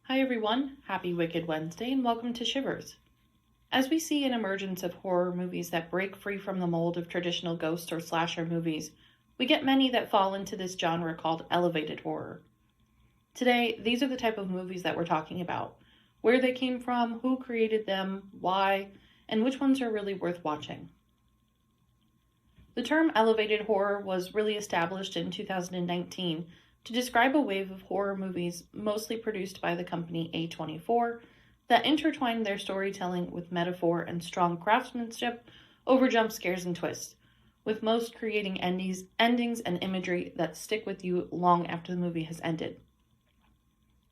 Hi everyone, happy Wicked Wednesday and welcome to Shivers. As we see an emergence of horror movies that break free from the mold of traditional ghost or slasher movies, we get many that fall into this genre called elevated horror. Today, these are the type of movies that we're talking about. Where they came from, who created them, why, and which ones are really worth watching. The term elevated horror was really established in 2019 to describe a wave of horror movies mostly produced by the company A24 that intertwine their storytelling with metaphor and strong craftsmanship over jump scares and twists, with most creating endings and imagery that stick with you long after the movie has ended.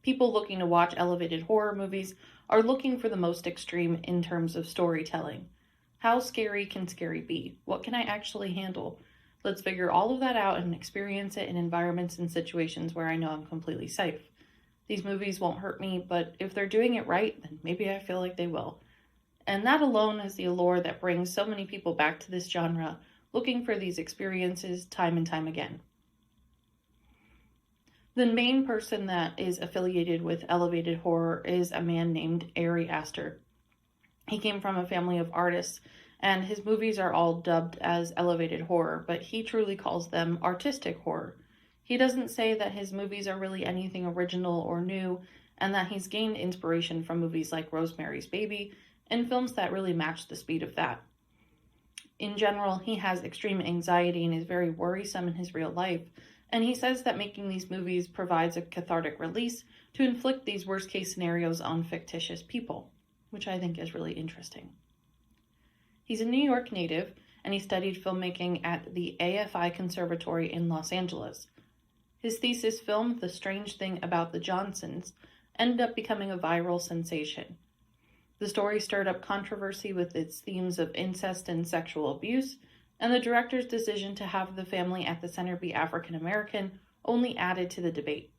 People looking to watch elevated horror movies are looking for the most extreme in terms of storytelling. How scary can scary be? What can I actually handle? Let's figure all of that out and experience it in environments and situations where I know I'm completely safe. These movies won't hurt me, but if they're doing it right, then maybe I feel like they will. And that alone is the allure that brings so many people back to this genre, looking for these experiences time and time again. The main person that is affiliated with elevated horror is a man named Ari Aster. He came from a family of artists, and his movies are all dubbed as elevated horror, but he truly calls them artistic horror. He doesn't say that his movies are really anything original or new, and that he's gained inspiration from movies like Rosemary's Baby and films that really match the speed of that. In general, he has extreme anxiety and is very worrisome in his real life, and he says that making these movies provides a cathartic release to inflict these worst case scenarios on fictitious people, which I think is really interesting. He's a New York native, and he studied filmmaking at the AFI Conservatory in Los Angeles. His thesis film, The Strange Thing About the Johnsons, ended up becoming a viral sensation. The story stirred up controversy with its themes of incest and sexual abuse, and the director's decision to have the family at the center be African American only added to the debate.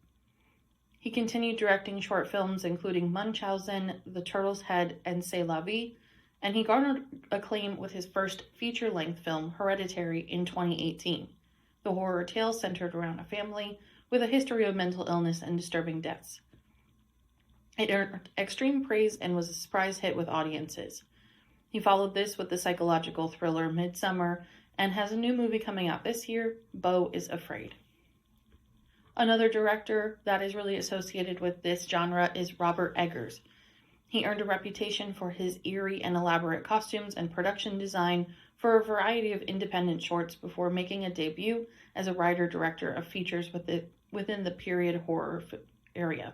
He continued directing short films including Munchausen, The Turtle's Head, and C'est la Vie, and he garnered acclaim with his first feature-length film, Hereditary, in 2018. The horror tale centered around a family with a history of mental illness and disturbing deaths. It earned extreme praise and was a surprise hit with audiences. He followed this with the psychological thriller Midsommar and has a new movie coming out this year, Beau is Afraid. Another director that is really associated with this genre is Robert Eggers. He earned a reputation for his eerie and elaborate costumes and production design for a variety of independent shorts before making a debut as a writer-director of features within the period horror area.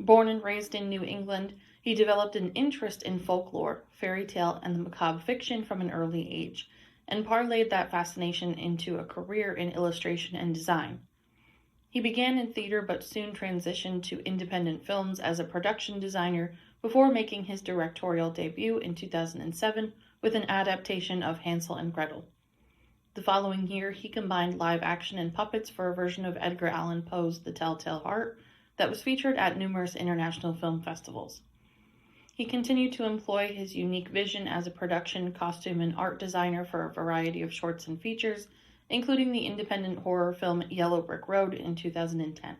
Born and raised in New England, he developed an interest in folklore, fairy tale, and the macabre fiction from an early age, and parlayed that fascination into a career in illustration and design. He began in theater but soon transitioned to independent films as a production designer before making his directorial debut in 2007 with an adaptation of Hansel and Gretel. The following year, he combined live action and puppets for a version of Edgar Allan Poe's The Telltale Heart that was featured at numerous international film festivals. He continued to employ his unique vision as a production, costume, and art designer for a variety of shorts and features, including the independent horror film Yellow Brick Road in 2010.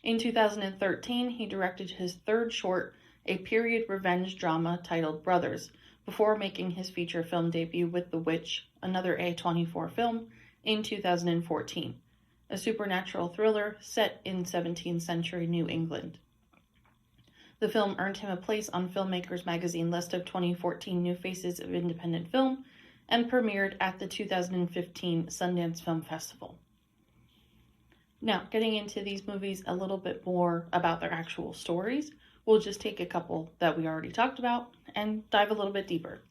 In 2013, he directed his third short, a period revenge drama titled Brothers, before making his feature film debut with The Witch, another A24 film, in 2014, a supernatural thriller set in 17th century New England. The film earned him a place on Filmmakers Magazine list of 2014 New Faces of Independent Film and premiered at the 2015 Sundance Film Festival. Now, getting into these movies a little bit more about their actual stories, we'll just take a couple that we already talked about and dive a little bit deeper.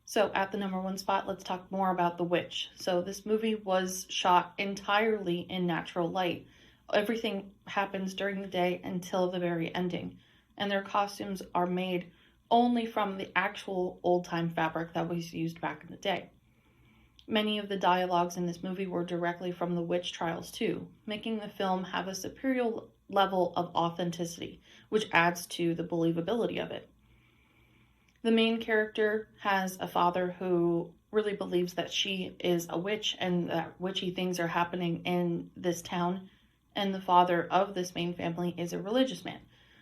So at the number one spot, let's talk more about The Witch. So this movie was shot entirely in natural light. Everything happens during the day until the very ending, and their costumes are made only from the actual old-time fabric that was used back in the day. Many of the dialogues in this movie were directly from the witch trials too, making the film have a superior level of authenticity, which adds to the believability of it. The main character has a father who really believes that she is a witch and that witchy things are happening in this town, and the father of this main family is a religious man,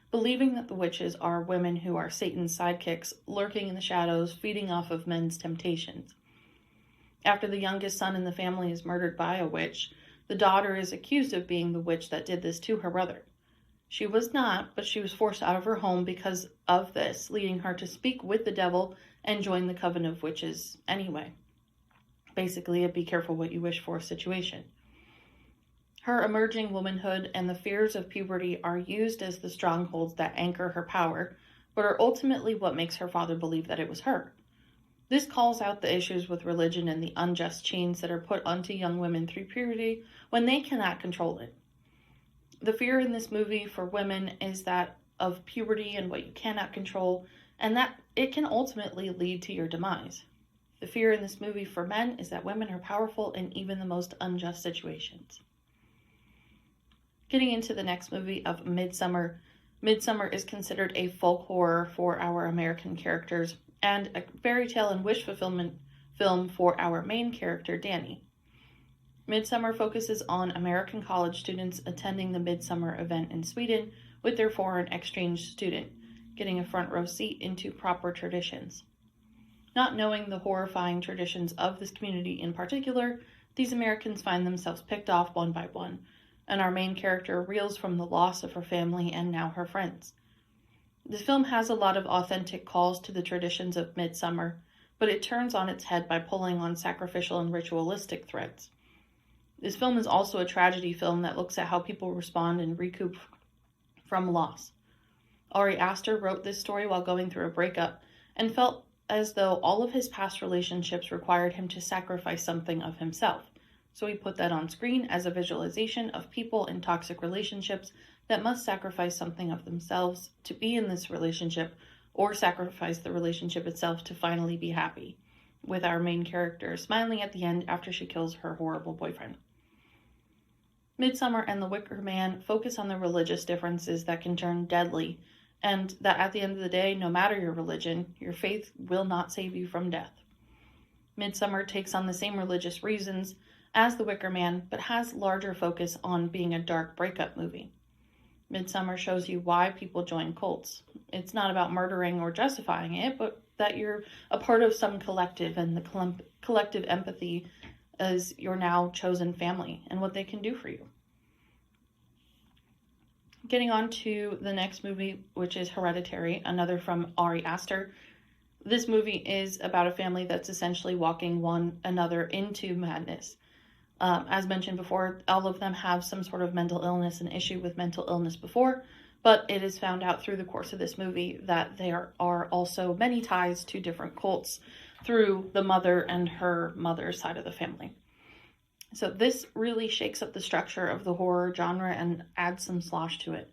believing that the witches are women who are Satan's sidekicks, lurking in the shadows, feeding off of men's temptations. After the youngest son in the family is murdered by a witch, the daughter is accused of being the witch that did this to her brother. She was not, but she was forced out of her home because of this, leading her to speak with the devil and join the coven of witches anyway. Basically, a be careful what you wish for situation. Her emerging womanhood and the fears of puberty are used as the strongholds that anchor her power, but are ultimately what makes her father believe that it was her. This calls out the issues with religion and the unjust chains that are put onto young women through puberty when they cannot control it. The fear in this movie for women is that of puberty and what you cannot control, and that it can ultimately lead to your demise. The fear in this movie for men is that women are powerful in even the most unjust situations. Getting into the next movie of Midsommar. Midsommar is considered a folk horror for our American characters and a fairy tale and wish fulfillment film for our main character, Danny. Midsommar focuses on American college students attending the Midsummer event in Sweden with their foreign exchange student, getting a front row seat into proper traditions. Not knowing the horrifying traditions of this community in particular, these Americans find themselves picked off one by one, and our main character reels from the loss of her family and now her friends. This film has a lot of authentic calls to the traditions of Midsommar, but it turns on its head by pulling on sacrificial and ritualistic threads. This film is also a tragedy film that looks at how people respond and recoup from loss. Ari Aster wrote this story while going through a breakup and felt as though all of his past relationships required him to sacrifice something of himself. So he put that on screen as a visualization of people in toxic relationships that must sacrifice something of themselves to be in this relationship, or sacrifice the relationship itself to finally be happy, with our main character smiling at the end after she kills her horrible boyfriend. Midsommar and The Wicker Man focus on the religious differences that can turn deadly, and that at the end of the day, no matter your religion, your faith will not save you from death. Midsommar takes on the same religious reasons as The Wicker Man, but has larger focus on being a dark breakup movie. Midsommar shows you why people join cults. It's not about murdering or justifying it, but that you're a part of some collective, and the collective empathy is your now chosen family and what they can do for you. Getting on to the next movie, which is Hereditary, another from Ari Aster. This movie is about a family that's essentially walking one another into madness. As mentioned before, all of them have some sort of mental illness, an issue with mental illness before, but it is found out through the course of this movie that there are also many ties to different cults through the mother and her mother's side of the family. So this really shakes up the structure of the horror genre and adds some slosh to it.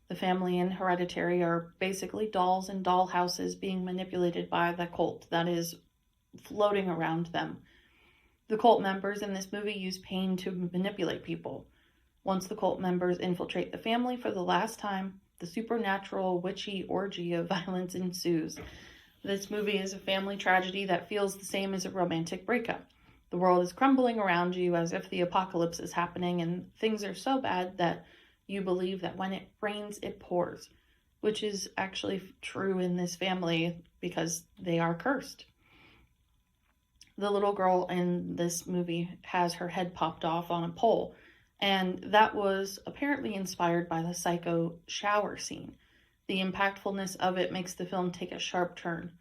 The family in Hereditary are basically dolls in doll houses being manipulated by the cult that is floating around them. The cult members in this movie use pain to manipulate people. Once the cult members infiltrate the family for the last time, the supernatural witchy orgy of violence ensues. This movie is a family tragedy that feels the same as a romantic breakup. The world is crumbling around you as if the apocalypse is happening, and things are so bad that you believe that when it rains, it pours, which is actually true in this family because they are cursed. The little girl in this movie has her head popped off on a pole, and that was apparently inspired by the Psycho shower scene. The impactfulness of it makes the film take a sharp turn.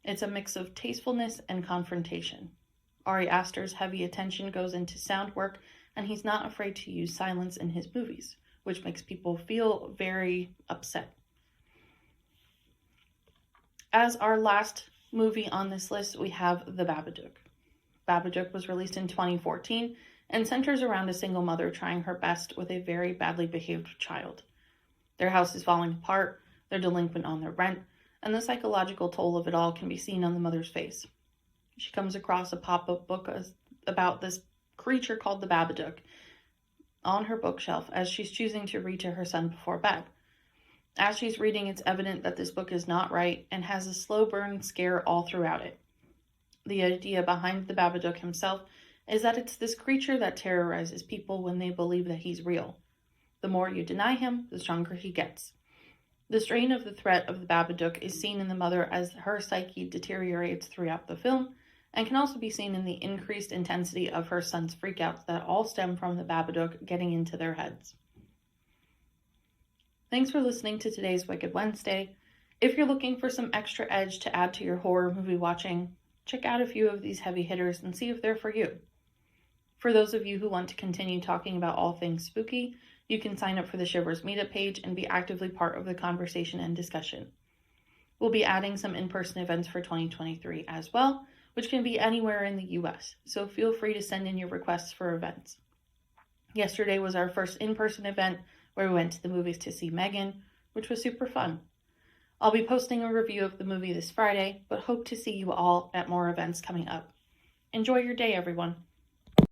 It's a mix of tastefulness and confrontation. Ari Aster's heavy attention goes into sound work, and he's not afraid to use silence in his movies, which makes people feel very upset. As our last movie on this list, we have The Babadook. Babadook was released in 2014 and centers around a single mother trying her best with a very badly behaved child. Their house is falling apart, they're delinquent on their rent, and the psychological toll of it all can be seen on the mother's face. She comes across a pop-up book about this creature called the Babadook on her bookshelf as she's choosing to read to her son before bed. As she's reading, it's evident that this book is not right and has a slow burn scare all throughout it. The idea behind the Babadook himself is that it's this creature that terrorizes people when they believe that he's real. The more you deny him, the stronger he gets. The strain of the threat of the Babadook is seen in the mother as her psyche deteriorates throughout the film, and can also be seen in the increased intensity of her son's freakouts that all stem from the Babadook getting into their heads. Thanks for listening to today's Wicked Wednesday. If you're looking for some extra edge to add to your horror movie watching, check out a few of these heavy hitters and see if they're for you. For those of you who want to continue talking about all things spooky, you can sign up for the Shivers meetup page and be actively part of the conversation and discussion. We'll be adding some in-person events for 2023 as well, which can be anywhere in the US, so feel free to send in your requests for events. Yesterday was our first in-person event where we went to the movies to see Megan, which was super fun. I'll be posting a review of the movie this Friday, but hope to see you all at more events coming up. Enjoy your day, everyone.